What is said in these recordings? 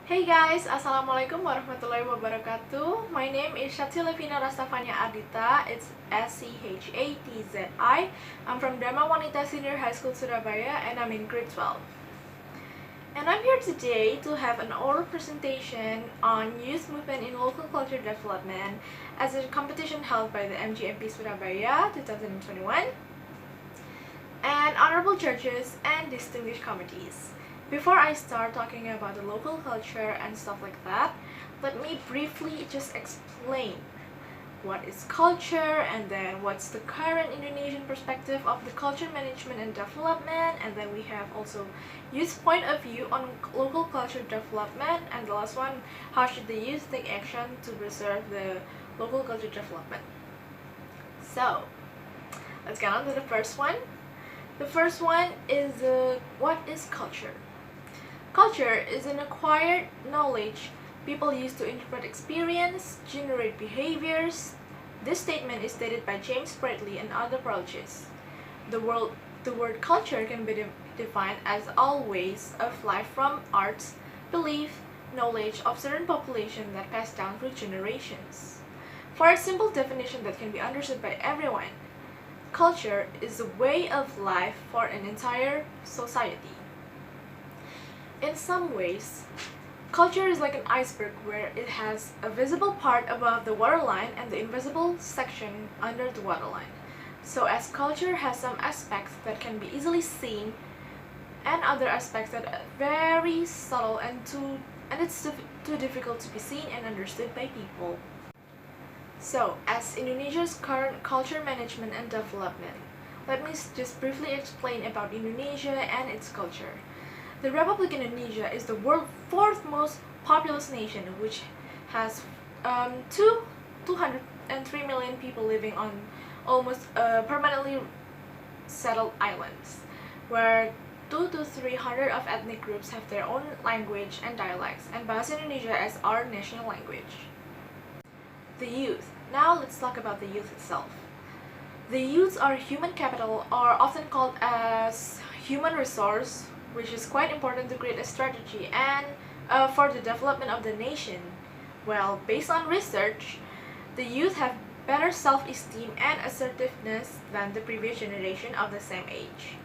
Hey guys, Assalamualaikum warahmatullahi wabarakatuh. My name is Schatzi Ardita. It's SCHATZI. I'm from Dharma Wanita Senior High School, Surabaya, and I'm in grade 12. And I'm here today to have an oral presentation on youth movement in local culture development as a competition held by the MGMP Surabaya 2021 and honorable judges and distinguished committees. Before I start talking about the local culture and stuff like that, let me briefly just explain what is culture and then what's the current Indonesian perspective of the culture management and development, and then we have also youth point of view on local culture development, and the last one, how should the youth take action to preserve the local culture development. So let's get on to the first one. The first one is what is culture? Culture is an acquired knowledge people use to interpret experience, generate behaviors. This statement is stated by James Bradley and other approaches. The word culture can be defined as all ways of life from arts, belief, knowledge of certain population that pass down through generations. For a simple definition that can be understood by everyone, culture is a way of life for an entire society. In some ways, culture is like an iceberg where it has a visible part above the waterline and the invisible section under the waterline. So as culture has some aspects that can be easily seen and other aspects that are very subtle and it's too difficult to be seen and understood by people. So, as Indonesia's current culture management and development, let me just briefly explain about Indonesia and its culture. The Republic of Indonesia is the world's fourth most populous nation, which has 203 million people living on almost permanently settled islands, where 200 to 300 of ethnic groups have their own language and dialects, and Bahasa Indonesia as our national language. The youth. Now let's talk about the youth itself. The youths are human capital, or often called as human resource, which is quite important to create a strategy and for the development of the nation. Well, based on research, the youth have better self-esteem and assertiveness than the previous generation of the same age.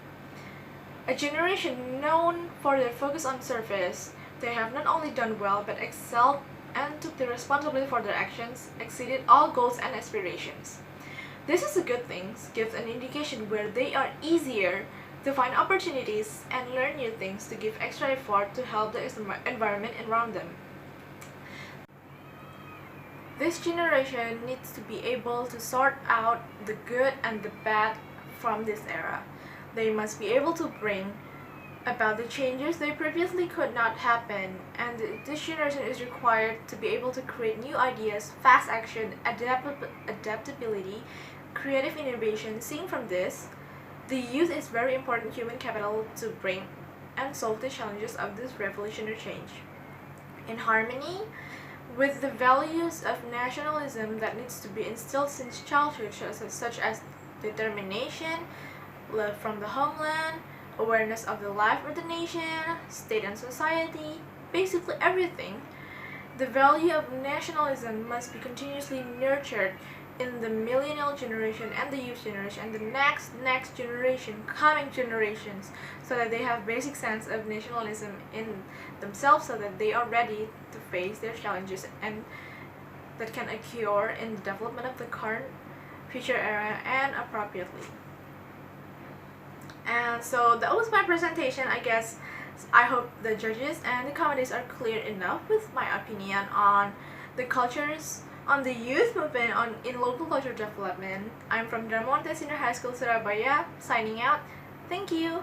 A generation known for their focus on service, they have not only done well but excelled and took the responsibility for their actions, exceeded all goals and aspirations. This is a good thing, gives an indication where they are easier to find opportunities and learn new things to give extra effort to help the environment around them. This generation needs to be able to sort out the good and the bad from this era. They must be able to bring about the changes they previously could not happen, and this generation is required to be able to create new ideas, fast action, adaptability, creative innovation. Seeing from this, the youth is very important human capital to bring and solve the challenges of this revolutionary change. In harmony with the values of nationalism that needs to be instilled since childhood, such as determination, love from the homeland, awareness of the life of the nation, state and society, basically everything. The value of nationalism must be continuously nurtured in the millennial generation and the youth generation and the next generation, coming generations, so that they have basic sense of nationalism in themselves, so that they are ready to face their challenges and that can occur in the development of the current future era and appropriately. And so that was my presentation. I guess I hope the judges and the committees are clear enough with my opinion on the cultures, on the youth movement in local culture development. I'm from Dharma Wanita Senior High School, Surabaya, signing out. Thank you.